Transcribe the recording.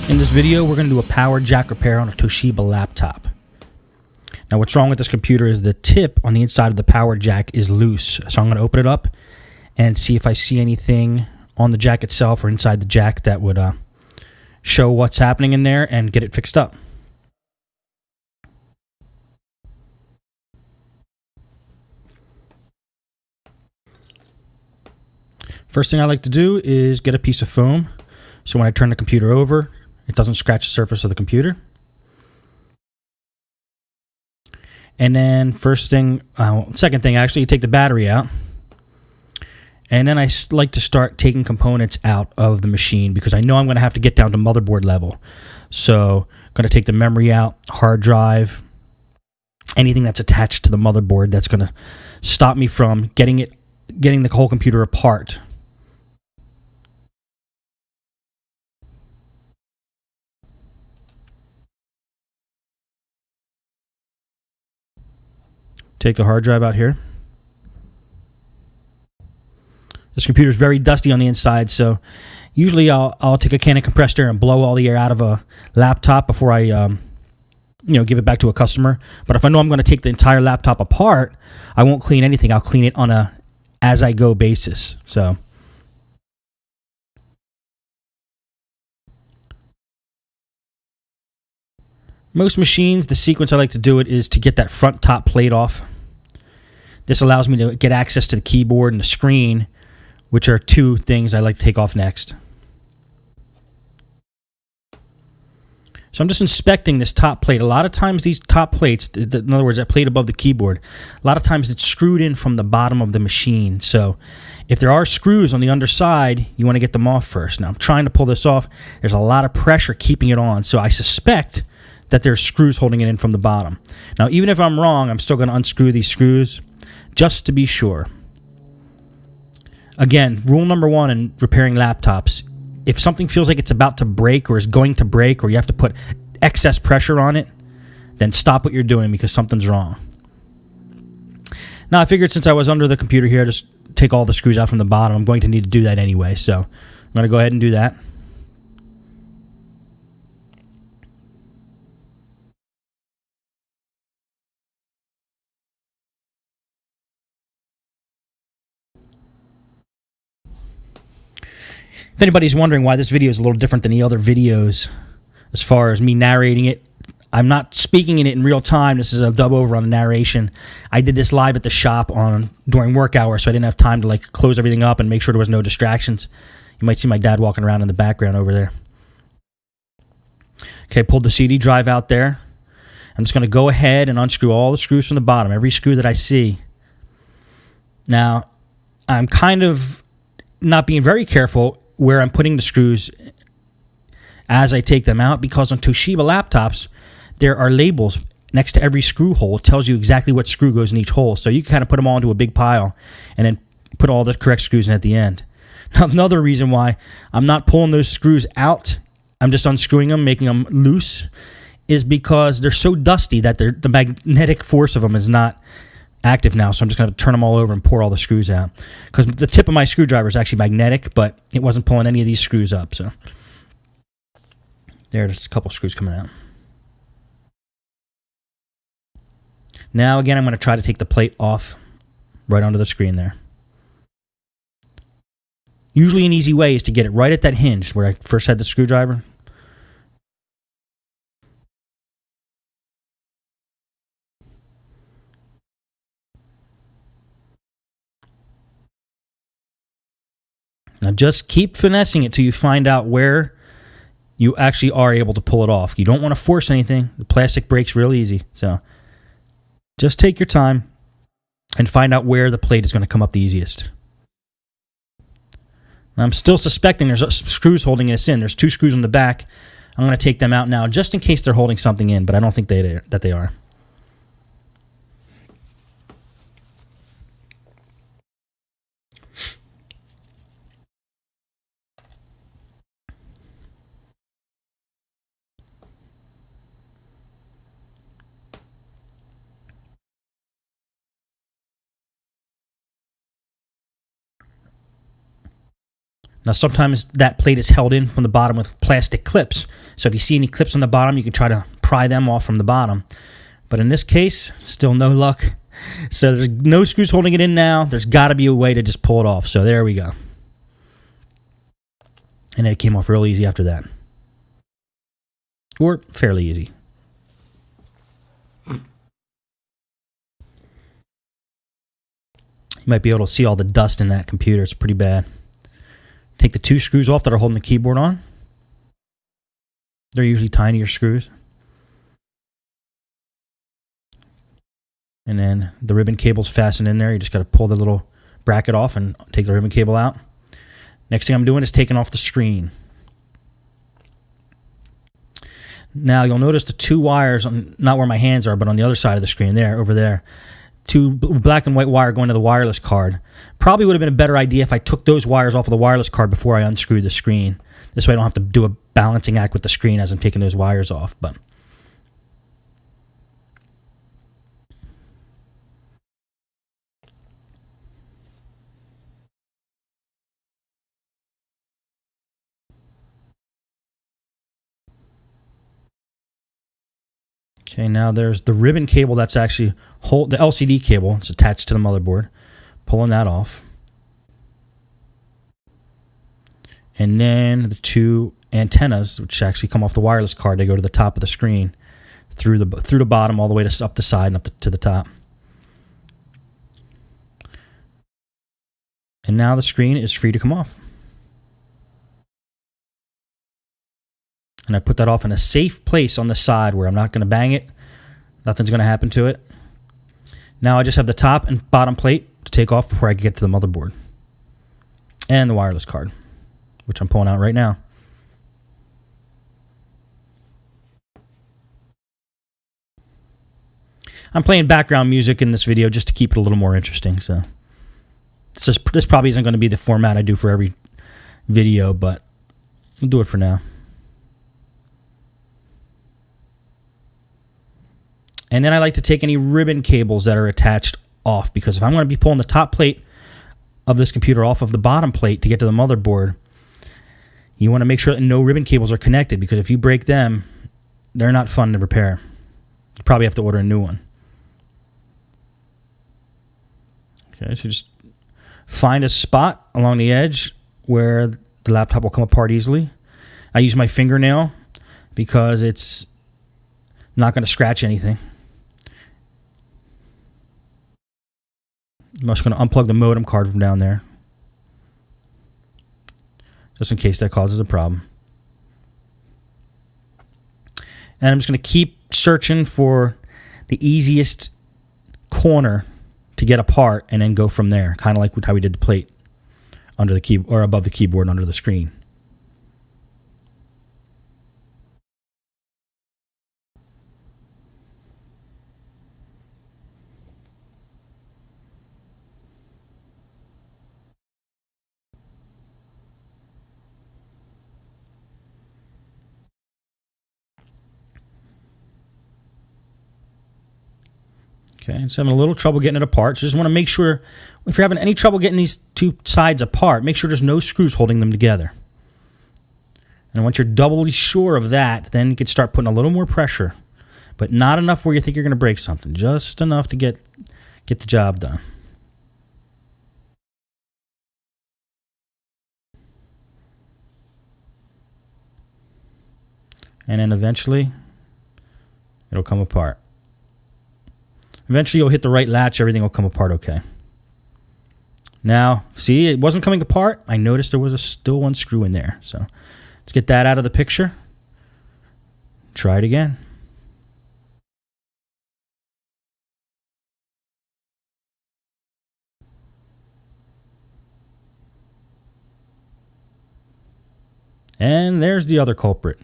In this video, we're going to do a power jack repair on a Toshiba laptop. Now, what's wrong with this computer is the tip on the inside of the power jack is loose. So I'm going to open it up and see if I see anything on the jack itself or inside the jack that would show what's happening in there and get it fixed up. First thing I like to do is get a piece of foam so when I turn the computer over, it doesn't scratch the surface of the computer. And then second thing, actually, you take the battery out. And then I like to start taking components out of the machine because I know I'm going to have to get down to motherboard level. So I'm going to take the memory out, hard drive, anything that's attached to the motherboard that's going to stop me from getting the whole computer apart. Take the hard drive out here. This computer is very dusty on the inside, so usually I'll take a can of compressed air and blow all the air out of a laptop before I give it back to a customer. But if I know I'm going to take the entire laptop apart, I won't clean anything. I'll clean it on a as-I-go basis. So most machines, the sequence I like to do it is to get that front top plate off. This allows me to get access to the keyboard and the screen, which are two things I like to take off next. So I'm just inspecting this top plate. A lot of times these top plates, in other words, that plate above the keyboard, a lot of times it's screwed in from the bottom of the machine. So if there are screws on the underside, you want to get them off first. Now I'm trying to pull this off. There's a lot of pressure keeping it on. So I suspect that there's screws holding it in from the bottom. Now, even if I'm wrong, I'm still going to unscrew these screws just to be sure. Again, rule number one in repairing laptops, if something feels like it's about to break or is going to break or you have to put excess pressure on it, then stop what you're doing because something's wrong. Now, I figured since I was under the computer here, just take all the screws out from the bottom. I'm going to need to do that anyway, so I'm going to go ahead and do that. If anybody's wondering why this video is a little different than the other videos as far as me narrating it, I'm not speaking in it in real time. This is a dub over on the narration. I did this live at the shop during work hours, so I didn't have time to close everything up and make sure there was no distractions. You might see my dad walking around in the background over there. Okay, pulled the CD drive out there. I'm just going to go ahead and unscrew all the screws from the bottom, every screw that I see. Now, I'm kind of not being very careful where I'm putting the screws as I take them out because on Toshiba laptops, there are labels next to every screw hole. It tells you exactly what screw goes in each hole. So you can kind of put them all into a big pile and then put all the correct screws in at the end. Now, another reason why I'm not pulling those screws out, I'm just unscrewing them, making them loose, is because they're so dusty that the magnetic force of them is not active now, so I'm just going to turn them all over and pour all the screws out. Because the tip of my screwdriver is actually magnetic, but it wasn't pulling any of these screws up. So there's a couple screws coming out. Now again, I'm going to try to take the plate off right onto the screen there. Usually an easy way is to get it right at that hinge where I first had the screwdriver. Now just keep finessing it till you find out where you actually are able to pull it off. You don't want to force anything. The plastic breaks real easy. So just take your time and find out where the plate is going to come up the easiest. Now, I'm still suspecting there's screws holding this in. There's two screws on the back. I'm going to take them out now just in case they're holding something in, but I don't think that they are. Now, sometimes that plate is held in from the bottom with plastic clips. So if you see any clips on the bottom, you can try to pry them off from the bottom. But in this case, still no luck. So there's no screws holding it in now. There's got to be a way to just pull it off. So there we go. And it came off real easy after that. Or fairly easy. You might be able to see all the dust in that computer. It's pretty bad. Take the 2 screws off that are holding the keyboard on. They're usually tinier screws. And then the ribbon cable's fastened in there. You just got to pull the little bracket off and take the ribbon cable out. Next thing I'm doing is taking off the screen. Now you'll notice the 2 wires, not where my hands are, but on the other side of the screen there, over there. 2 black and white wire going to the wireless card. Probably would have been a better idea if I took those wires off of the wireless card before I unscrewed the screen. This way I don't have to do a balancing act with the screen as I'm taking those wires off. But okay, now there's the ribbon cable that's actually the LCD cable. It's attached to the motherboard. Pulling that off. And then the 2 antennas, which actually come off the wireless card, they go to the top of the screen through the bottom all the way to up the side and up to the top. And now the screen is free to come off. And I put that off in a safe place on the side where I'm not going to bang it. Nothing's going to happen to it. Now I just have the top and bottom plate to take off before I get to the motherboard. And the wireless card, which I'm pulling out right now. I'm playing background music in this video just to keep it a little more interesting. So this probably isn't going to be the format I do for every video, but we'll do it for now. And then I like to take any ribbon cables that are attached off, because if I'm going to be pulling the top plate of this computer off of the bottom plate to get to the motherboard, you want to make sure that no ribbon cables are connected, because if you break them, they're not fun to repair. You probably have to order a new one. Okay, so just find a spot along the edge where the laptop will come apart easily. I use my fingernail because it's not going to scratch anything. I'm just going to unplug the modem card from down there, just in case that causes a problem. And I'm just going to keep searching for the easiest corner to get apart and then go from there, kind of like how we did the plate under the key or above the keyboard under the screen. Okay, it's having a little trouble getting it apart. So just want to make sure, if you're having any trouble getting these 2 sides apart, make sure there's no screws holding them together. And once you're doubly sure of that, then you can start putting a little more pressure, but not enough where you think you're going to break something. Just enough to get the job done. And then eventually, it'll come apart. Eventually, you'll hit the right latch. Everything will come apart okay. Now, see, it wasn't coming apart. I noticed there was still 1 screw in there. So let's get that out of the picture. Try it again. And there's the other culprit.